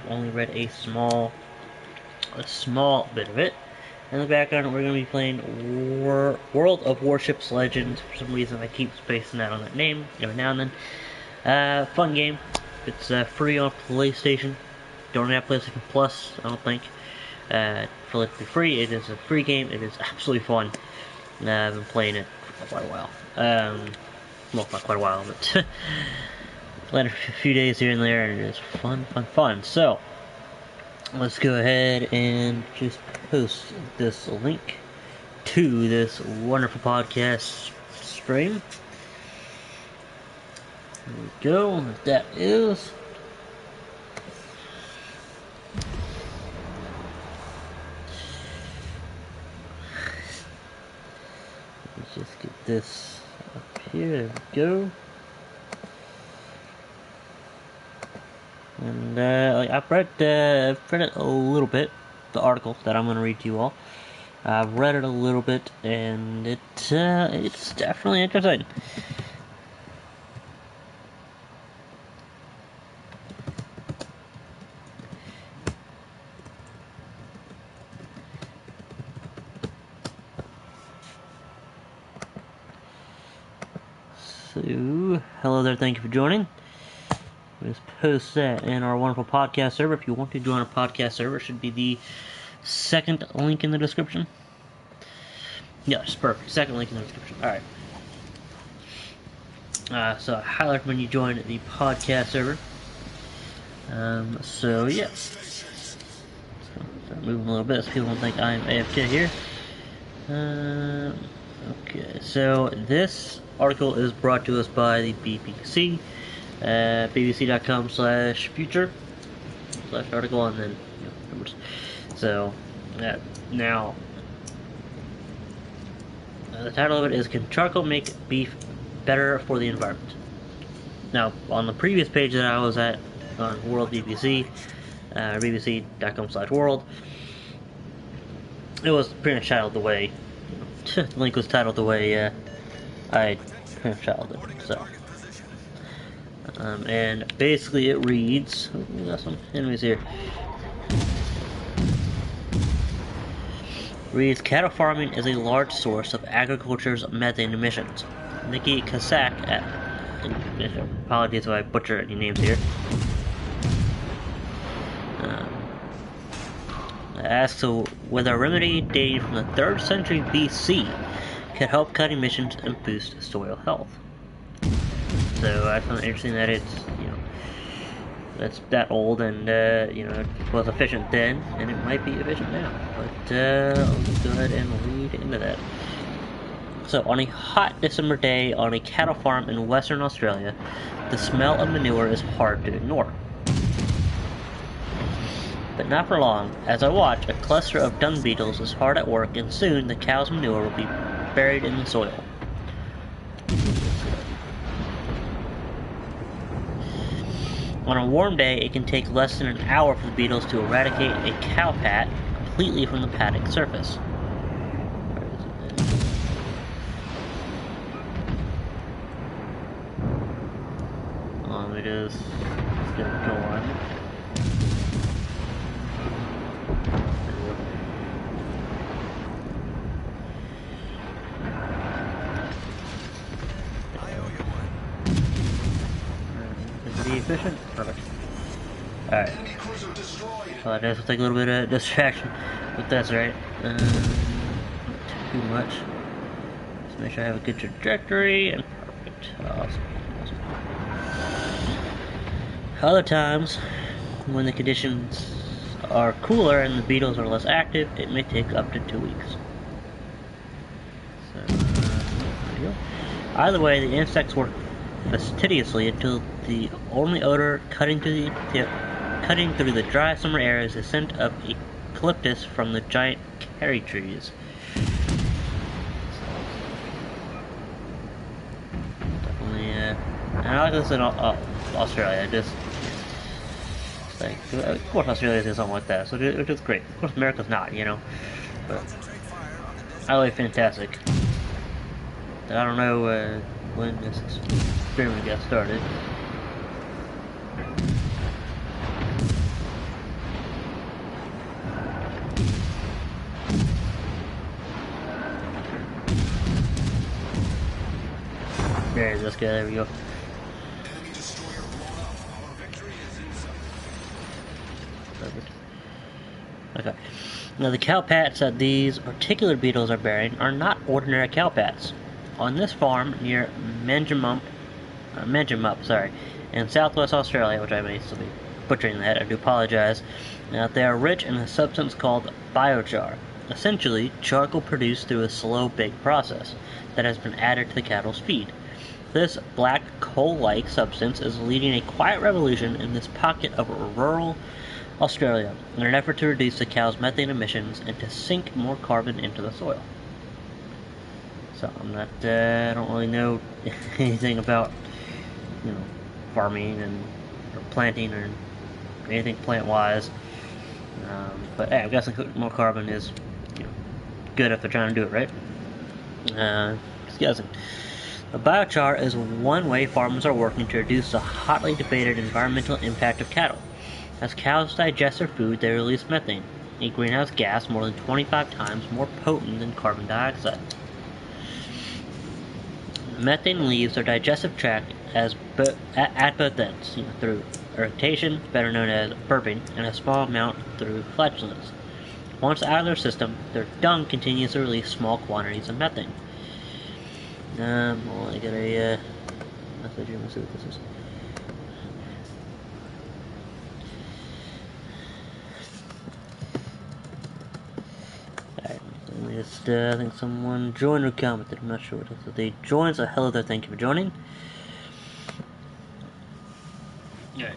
only read a small bit of it. In the background, we're going to be playing World of Warships Legends. For some reason, I keep spacing out on that name every now and then. Fun game. It's free on PlayStation. Don't have PlayStation Plus, I don't think. For it to be free, it is a free game. It is absolutely fun. I've been playing it for quite a while. Well, not quite a while, but playing it for a few days here and there, and it is fun. So, let's go ahead and just post this link to this wonderful podcast stream. There we go. That is. Let's just get this up here. There we go. And I've read it a little bit, the article that I'm going to read to you all. I've read it a little bit, and it's definitely interesting. So, hello there, thank you for joining. Just post that in our wonderful podcast server. If you want to join our podcast server, it should be the second link in the description. Yes, perfect. Second link in the description. Alright. So I highly recommend you join the podcast server. So yeah. Start moving a little bit so people don't think I'm AFK here. Okay, so this article is brought to us by the BBC. bbc.com/future/article, and then numbers. So now the title of it is "Can Charcoal Make Beef Better for the Environment?" Now, on the previous page that I was at on World BBC, bbc.com/world, it was pretty much titled the way the link was titled the way I pretty much titled it. So. And basically it reads, we got some enemies here. Reads, cattle farming is a large source of agriculture's methane emissions. Nikki Kasak, apologies if I butcher any names here, asks whether a remedy dating from the 3rd century BC could help cut emissions and boost soil health. So I found it interesting that it's, that's that old, and it was efficient then, and it might be efficient now. But let's go ahead and read into that. So, on a hot December day on a cattle farm in Western Australia, the smell of manure is hard to ignore. But not for long. As I watch, a cluster of dung beetles is hard at work, and soon the cow's manure will be buried in the soil. On a warm day, it can take less than an hour for the beetles to eradicate a cow pat completely from the paddock surface. It is still going. Efficient? Perfect. Alright. So I just take a little bit of distraction with this, right? Not too much. Just make sure I have a good trajectory, and perfect. Awesome. Other times, when the conditions are cooler and the beetles are less active, it may take up to 2 weeks. So, there we go. Either way, the insects work fastidiously until the only odor cutting through the dry summer air is the scent of eucalyptus from the giant cherry trees. Definitely, and I like this in Australia. Just like, of course, Australia does something like that, so which is great. Of course, America's not, but I really fantastic. I don't know when this experiment got started. save this guy. There we go. Perfect. Okay. Now the cowpats that these particular beetles are bearing are not ordinary cowpats. On this farm near Manjimup, in southwest Australia, which I may still be butchering that, I do apologize. They are rich in a substance called biochar, essentially charcoal produced through a slow bake process that has been added to the cattle's feed. This black coal-like substance is leading a quiet revolution in this pocket of rural Australia in an effort to reduce the cow's methane emissions and to sink more carbon into the soil. So I'm not, I don't really know anything about, farming or planting or anything plant-wise. But hey, I'm guessing more carbon is, good if they're trying to do it right. Just guessing. Biochar is one way farmers are working to reduce the hotly debated environmental impact of cattle. As cows digest their food, they release methane, a greenhouse gas more than 25 times more potent than carbon dioxide. Methane leaves their digestive tract at both ends, through eructation, better known as burping, and a small amount through flatulence. Once out of their system, their dung continues to release small quantities of methane. Well, I got a message here. Let's see what this is. Alright, I think someone joined or commented. I'm not sure what it is. They joined, so hello there, thank you for joining. Alright.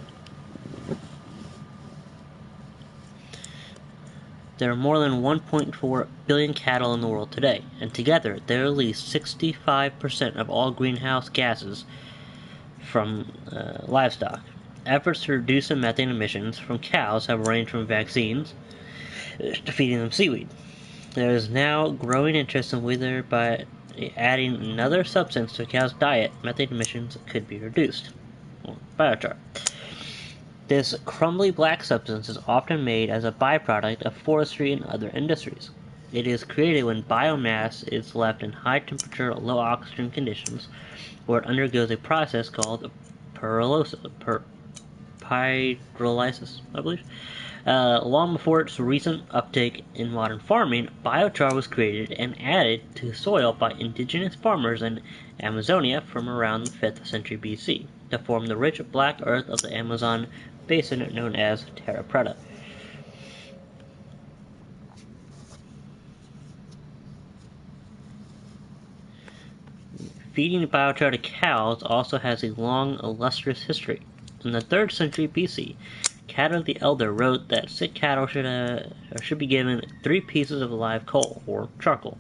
There are more than 1.4 billion cattle in the world today, and together they release 65% of all greenhouse gases from livestock. Efforts to reduce the methane emissions from cows have ranged from vaccines to feeding them seaweed. There is now growing interest in whether by adding another substance to a cow's diet, methane emissions could be reduced. Biochar. This crumbly black substance is often made as a byproduct of forestry and other industries. It is created when biomass is left in high temperature, low oxygen conditions, where it undergoes a process called pyrolysis, I believe. Long before its recent uptake in modern farming, biochar was created and added to soil by indigenous farmers in Amazonia from around the 5th century BC to form the rich black earth of the Amazon basin known as terra preta. Feeding biochar to cows also has a long, illustrious history. In the 3rd century BC, Cato the Elder wrote that sick cattle should be given 3 pieces of live coal, or charcoal.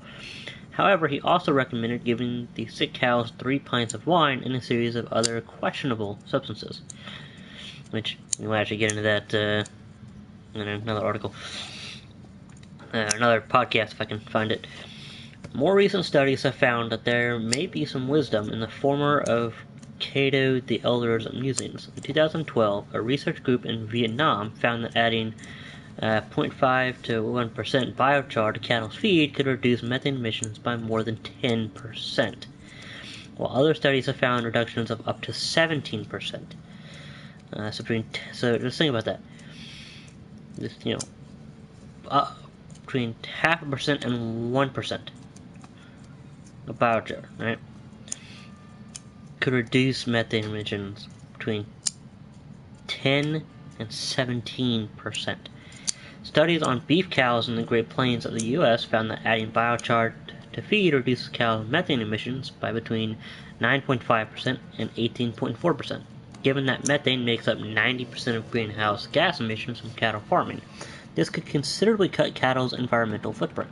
However, he also recommended giving the sick cows 3 pints of wine and a series of other questionable substances. Which, we'll actually get into that in another article. Another podcast if I can find it. More recent studies have found that there may be some wisdom in the former of Cato the Elder's musings. In 2012, a research group in Vietnam found that adding 0.5 to 1% biochar to cattle's feed could reduce methane emissions by more than 10%, while other studies have found reductions of up to 17%. So just think about that. Just, between 0.5% and 1% of biochar, right, could reduce methane emissions between 10 and 17%. Studies on beef cows in the Great Plains of the U.S. found that adding biochar to feed reduces cow methane emissions by between 9.5% and 18.4%. Given that methane makes up 90% of greenhouse gas emissions from cattle farming, this could considerably cut cattle's environmental footprint.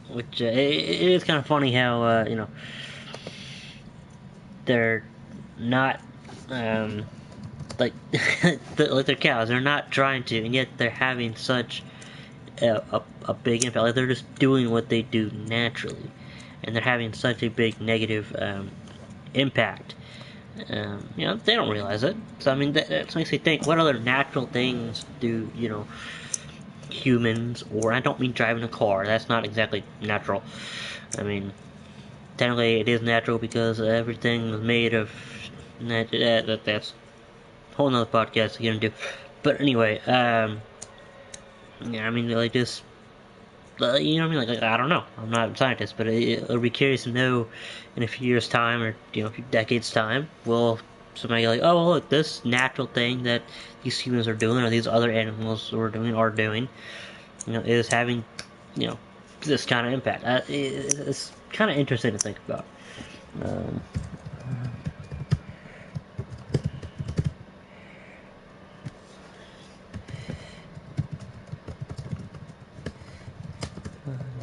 Which it is kind of funny how they're not like they're cows. They're not trying to, and yet they're having such a big impact. Like they're just doing what they do naturally, and they're having such a big negative impact. They don't realize it. So I mean, that makes me think: what other natural things do humans, or I don't mean driving a car. That's not exactly natural. I mean, technically it is natural because everything is made of that's a whole nother podcast to get into. But anyway, yeah, I mean, like just you know what I mean? Like I don't know. I'm not a scientist, but it'll be curious to know in a few years' time, or a few decades' time, will somebody go like, oh, well, look, this natural thing that these humans are doing, or these other animals are doing, is having, this kind of impact. It's kind of interesting to think about. Um,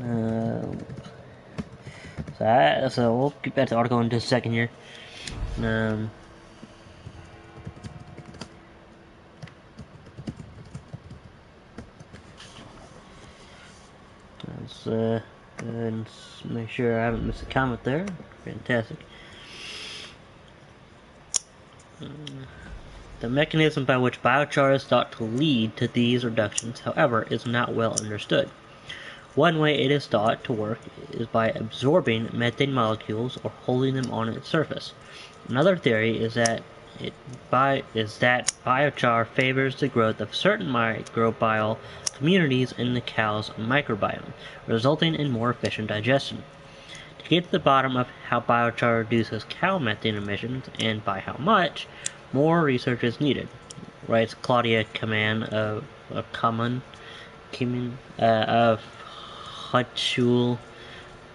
um, so we'll get back to the article in just a second here. Um, let's go ahead and make sure I haven't missed a comment there. Fantastic. The mechanism by which biochar is thought to lead to these reductions, however, is not well understood. One way it is thought to work is by absorbing methane molecules or holding them on its surface. Another theory is that biochar favors the growth of certain microbial communities in the cow's microbiome, resulting in more efficient digestion. To get to the bottom of how biochar reduces cow methane emissions and by how much, more research is needed, writes Claudia Kaman of Hochschule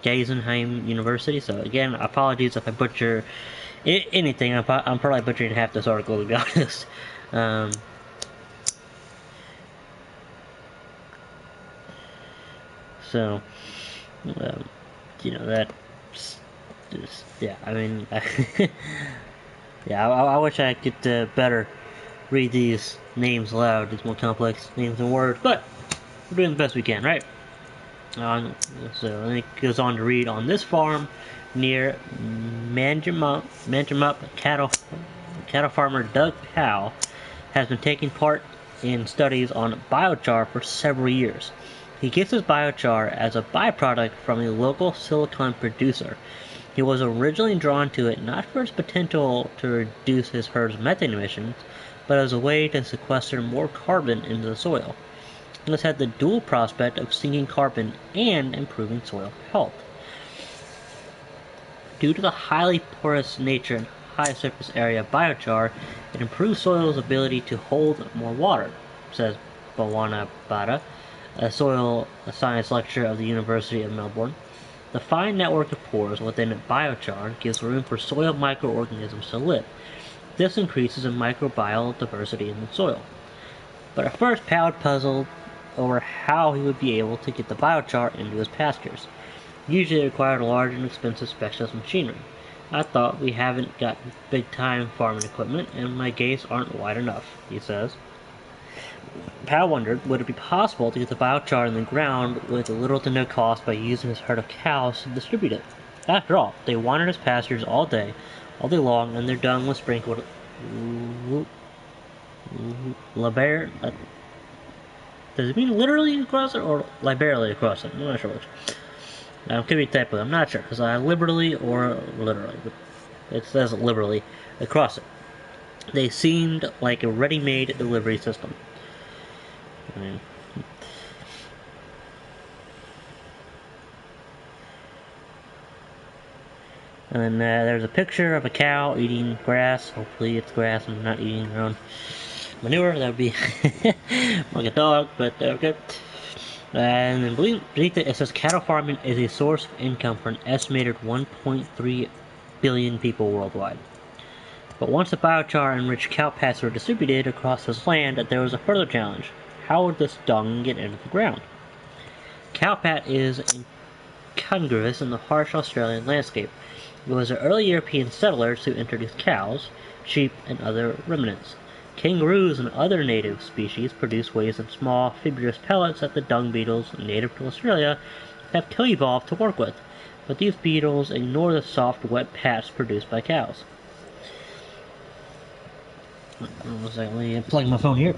Geisenheim University. So again, apologies if I butcher anything. I'm probably butchering half this article, to be honest. So, that just, yeah, I mean, yeah, I wish I could better read these names aloud, these more complex names and words, but we're doing the best we can, right? So it goes on to read, on this farm near Manjimup, cattle farmer Doug Powell has been taking part in studies on biochar for several years. He gets his biochar as a byproduct from a local silicon producer. He was originally drawn to it not for its potential to reduce his herd's methane emissions, but as a way to sequester more carbon into the soil. This had the dual prospect of sinking carbon and improving soil health. Due to the highly porous nature and high surface area of biochar, it improves soil's ability to hold more water, says Bawana Bada, a soil science lecturer of the University of Melbourne. The fine network of pores within biochar gives room for soil microorganisms to live. This increases the microbial diversity in the soil. But at first, Powell puzzled over how he would be able to get the biochar into his pastures. Usually it required large and expensive specialist machinery. I thought, we haven't got big-time farming equipment, and my gates aren't wide enough, he says. Powell wondered, would it be possible to get the biochar in the ground with little to no cost by using his herd of cows to distribute it? After all, they wandered his pastures all day long, and their dung was sprinkled does it mean literally across it or liberally across it? I'm not sure which. Could be typo. I'm not sure. Because liberally or literally. But it says liberally across it. They seemed like a ready-made delivery system. And then there's a picture of a cow eating grass. Hopefully it's grass and not eating their own manure. That would be like a dog, but okay. And then beneath it says cattle farming is a source of income for an estimated 1.3 billion people worldwide. But once the biochar-enriched cow pats were distributed across this land, there was a further challenge. How would this dung get into the ground? Cow pat is incongruous in the harsh Australian landscape. It was the early European settlers who introduced cows, sheep, and other ruminants. Kangaroos and other native species produce waste in small, fibrous pellets that the dung beetles native to Australia have co-evolved to work with, but these beetles ignore the soft, wet pats produced by cows. Let me plug my phone here.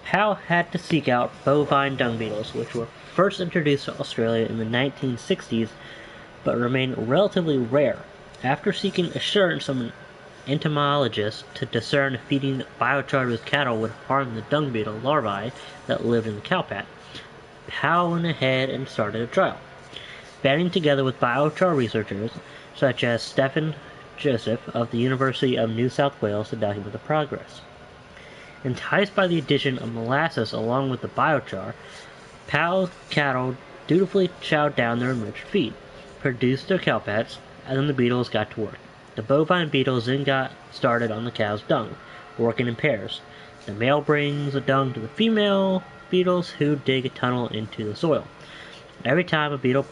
Powell had to seek out bovine dung beetles, which were first introduced to Australia in the 1960s, but remain relatively rare. After seeking assurance from an entomologist to discern if feeding biochar to cattle would harm the dung beetle larvae that lived in the cowpat, Powell went ahead and started a trial, banding together with biochar researchers such as Stephen Joseph of the University of New South Wales to document the progress. Enticed by the addition of molasses along with the biochar, Powell's cattle dutifully chowed down their enriched feed, produced their cowpats, and then the beetles got to work. The bovine beetles then got started on the cow's dung, working in pairs. The male brings the dung to the female beetles, who dig a tunnel into the soil. Every time a beetle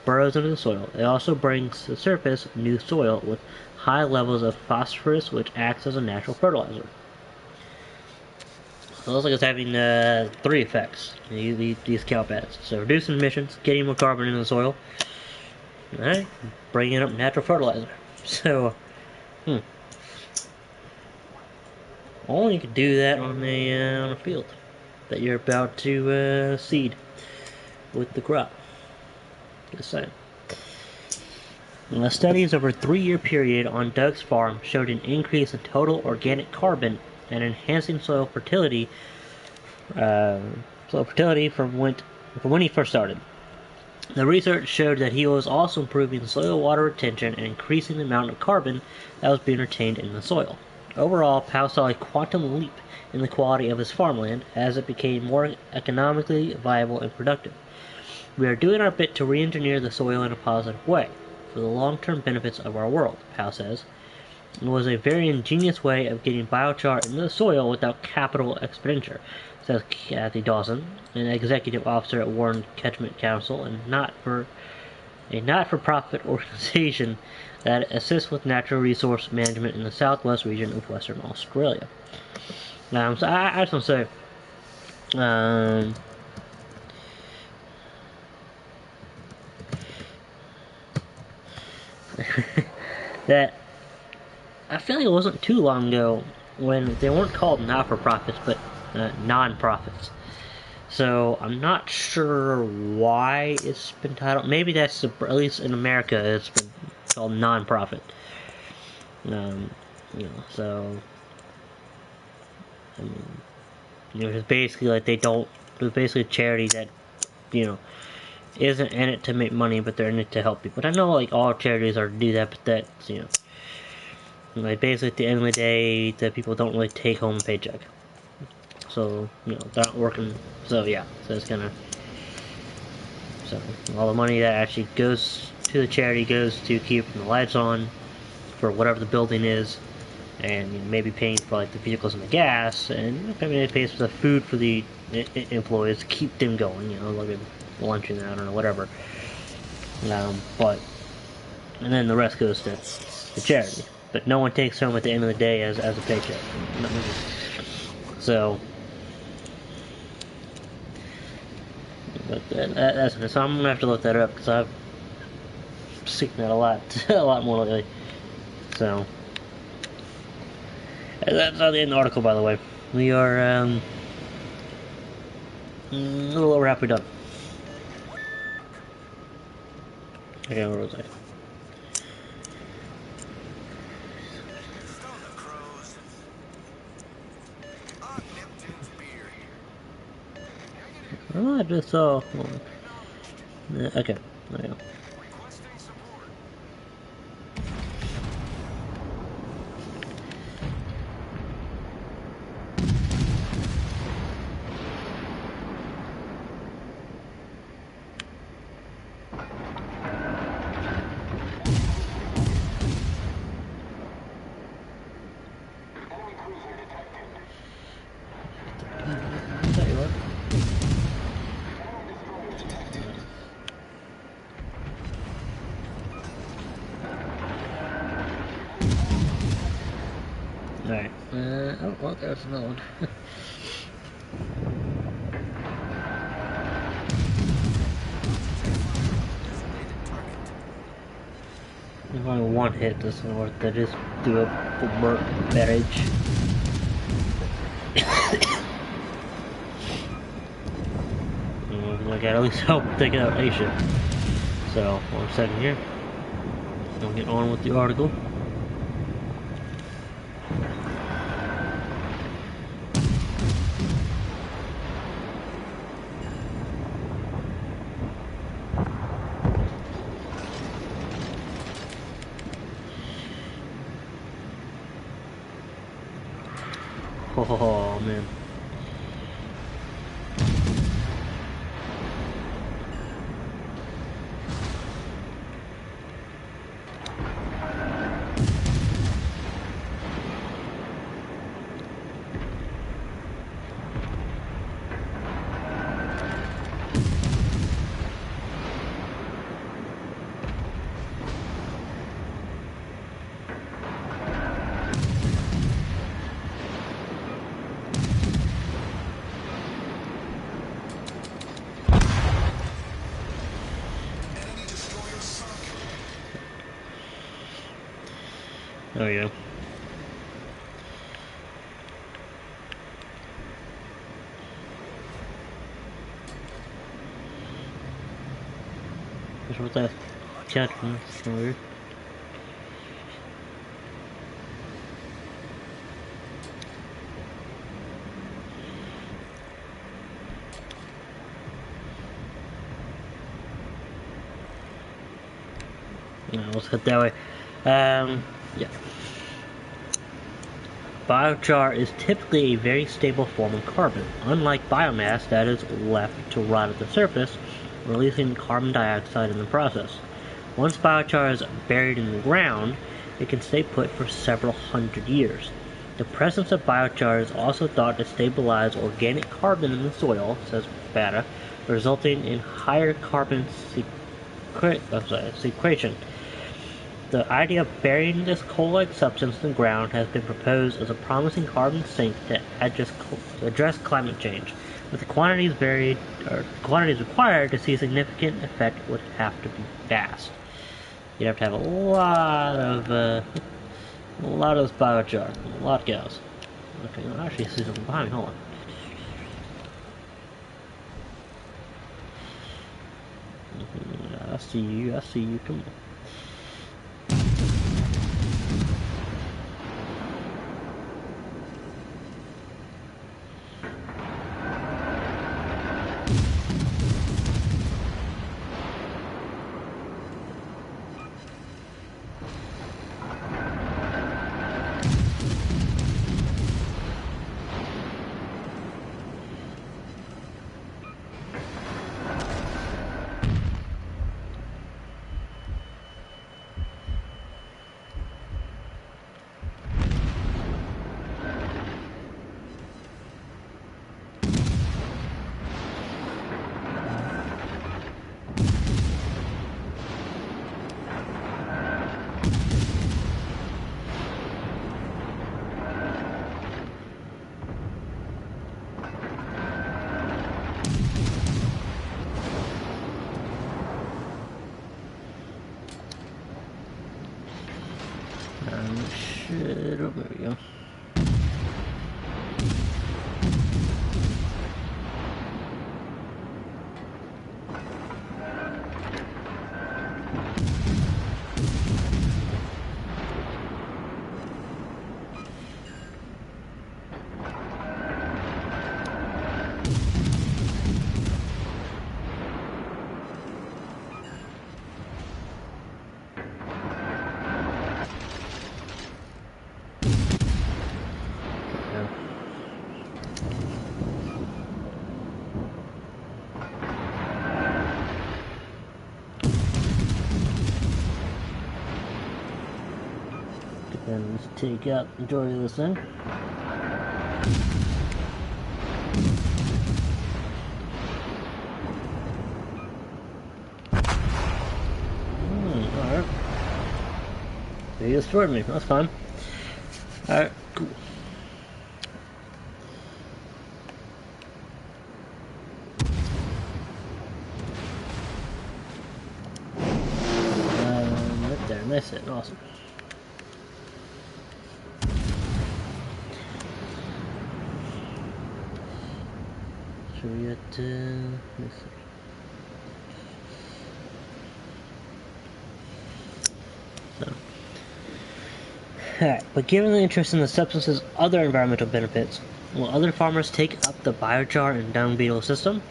burrows into the soil, it also brings to the surface new soil with high levels of phosphorus, which acts as a natural fertilizer. So it looks like it's having 3 effects, these cowpats. So reducing emissions, getting more carbon into the soil, alright, bringing up natural fertilizer. So, only you could do that on a field that you're about to seed with the crop. Just saying. Studies over a 3-year period on Doug's farm showed an increase in total organic carbon and enhancing soil fertility from when he first started. The research showed that he was also improving soil water retention and increasing the amount of carbon that was being retained in the soil. Overall, Powell saw a quantum leap in the quality of his farmland as it became more economically viable and productive. We are doing our bit to re-engineer the soil in a positive way for the long-term benefits of our world, Powell says. It was a very ingenious way of getting biochar into the soil without capital expenditure, says Kathy Dawson, an executive officer at Warren Catchment Council, and a not-for-profit organization that assists with natural resource management in the southwest region of Western Australia. So I just want to say, that I feel like it wasn't too long ago when they weren't called not-for-profits, but non-profits. So I'm not sure why it's been titled. Maybe that's at least in America it's been called non-profit. So I mean, it's basically like it's basically a charity that isn't in it to make money, but they're in it to help people. But I know like all charities are to do that, but that's like basically at the end of the day, the people don't really take home a paycheck. So they're not working. So yeah, so it's kind of all the money that actually goes to the charity goes to keeping the lights on for whatever the building is, and maybe paying for like the vehicles and the gas, and it pays for the food for the employees to keep them going. Like lunch and I don't know, whatever. And then the rest goes to the charity. But no one takes home at the end of the day as a paycheck. So, but so I'm gonna have to look that up because I've seen that a lot more lately. So, that's not the end of the article, by the way. We are a little over halfway done. Okay, where was I? Oh, I just saw. Okay, there we go. Alright, oh, well, there's another one. If only one hit doesn't work, they just do a full damage. Like can at least help taking out a ship. So, 1 second here. We'll get on with the article. Oh man. There we go. Just what that catching weird. No, let's head that way. Yeah. Biochar is typically a very stable form of carbon, unlike biomass that is left to rot at the surface, releasing carbon dioxide in the process. Once biochar is buried in the ground, it can stay put for several hundred years. The presence of biochar is also thought to stabilize organic carbon in the soil, says Bata, resulting in higher carbon sequestration. The idea of burying this coal-like substance in the ground has been proposed as a promising carbon sink to address climate change, but the quantities required to see a significant effect would have to be vast. You'd have to have a lot of this biochar, a lot of cows. Okay, I actually see something behind me. Hold on. I see you. Come on. Shit, oh, there we go. And let's take out the majority of this thing. Alright. They destroyed me, that's fine. Alright, cool. Right there, and that's it, awesome. Should we get, let's see. Alright, but given the interest in the substance's other environmental benefits, will other farmers take up the biochar and dung beetle system?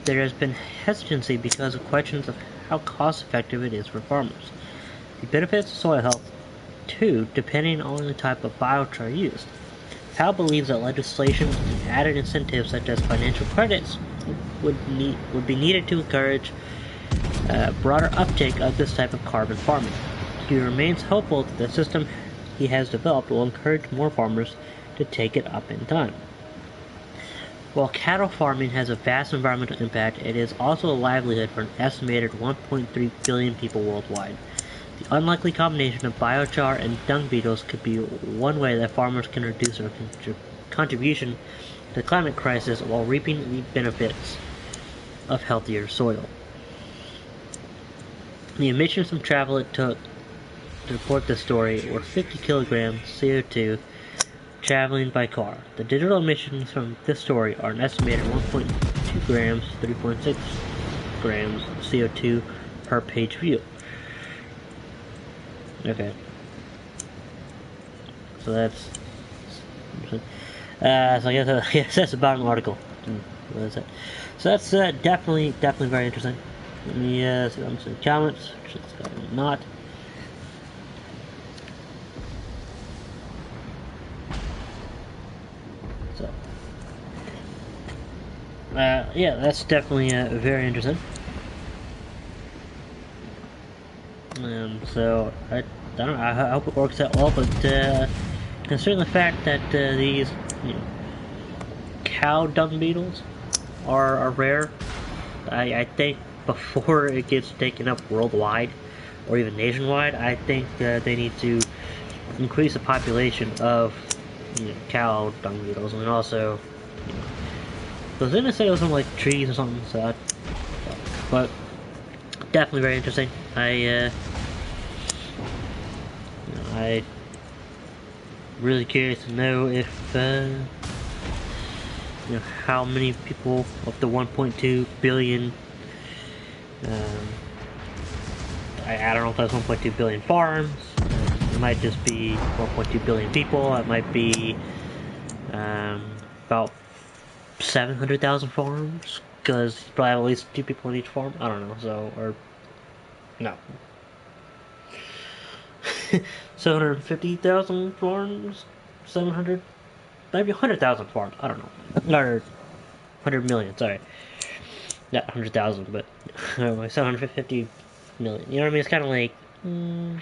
There has been hesitancy because of questions of how cost-effective it is for farmers. The benefits to soil health, too, depending on the type of biochar used. Powell believes that legislation and added incentives such as financial credits would be needed to encourage broader uptake of this type of carbon farming. He remains hopeful that the system he has developed will encourage more farmers to take it up in time. While cattle farming has a vast environmental impact, it is also a livelihood for an estimated 1.3 billion people worldwide. The unlikely combination of biochar and dung beetles could be one way that farmers can reduce their contribution to the climate crisis while reaping the benefits of healthier soil. The emissions from travel it took to report this story were 50 kilograms CO2 traveling by car. The digital emissions from this story are an estimated 1.2 grams, 3.6 grams CO2 per page view. Okay. So that's... so I guess that's about an article. What is that? So that's definitely very interesting. Let me see what I'm saying. Comments. Not. So. Yeah, that's definitely very interesting. So I don't know. I hope it works out well, but considering the fact that these cow dung beetles are rare, I think before it gets taken up worldwide or even nationwide, I think they need to increase the population of cow dung beetles, and also because then they say it was on like trees or something. So, but definitely very interesting. I really curious to know if how many people of the 1.2 billion. I don't know if that's 1.2 billion farms. It might just be 1.2 billion people. It might be about 700,000 farms, because you probably have at least 2 people in each farm. I don't know. So, or no. 750,000 farms? 700? Maybe 100,000 farms. I don't know. Or 100 million, sorry. Not 100,000, but 750 million. You know what I mean? It's kind of like, I'm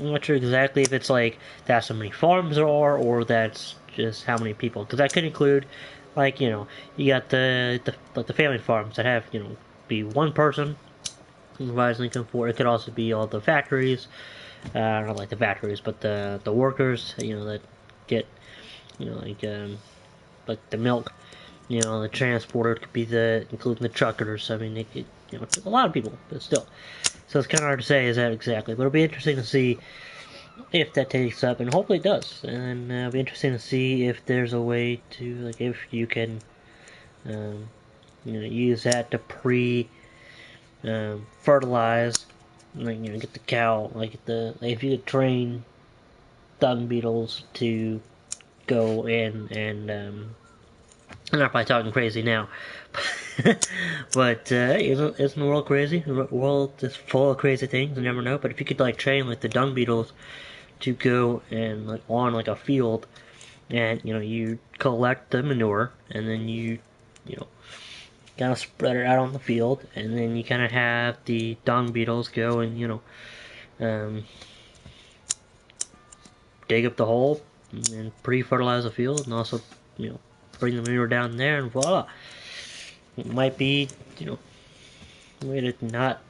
not sure exactly if it's like that's how many farms there are, or that's just how many people. Because that could include, like, you got the family farms that have, be one person who provides income for. It could also be all the factories. Not like the factories, but the workers, that get, like the milk, the transporter. It could be including the truckers. I mean, it it's a lot of people, but still. So it's kind of hard to say is that exactly, but it'll be interesting to see if that takes up, and hopefully it does. And it'll be interesting to see if there's a way to, like, if you can, use that to fertilize. Like, get the cow, like if you could train dung beetles to go in and, I'm not probably talking crazy now, but isn't the world crazy? The world is full of crazy things, you never know. But if you could like train like the dung beetles to go and like on like a field, and you collect the manure, and then you kind of spread it out on the field, and then you kind of have the dung beetles go and dig up the hole and pre-fertilize the field, and also bring the manure down there, and voila, it might be a way to not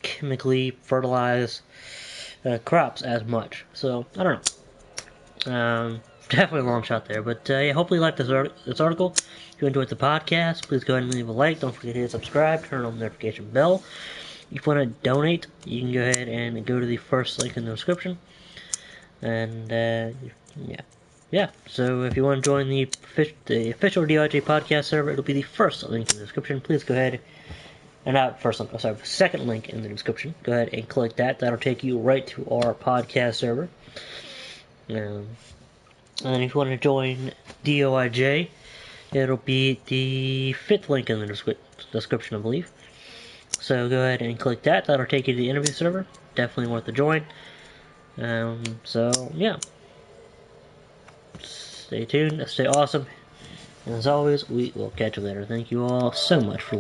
chemically fertilize crops as much. So I don't know. Definitely a long shot there, but yeah, hopefully you liked this article. If you enjoyed the podcast, please go ahead and leave a like. Don't forget to hit subscribe, turn on the notification bell. If you want to donate, you can go ahead and go to the first link in the description. And yeah. So if you want to join the official DOIJ podcast server, it'll be the first link in the description. Please go ahead. And not first link, sorry, second link in the description. Go ahead and click that. That'll take you right to our podcast server. And then if you want to join DOIJ, it'll be the 5th link in the description, I believe. So go ahead and click that. That'll take you to the interview server. Definitely worth the join. So yeah. Stay tuned. Stay awesome. And as always, we will catch you later. Thank you all so much for listening.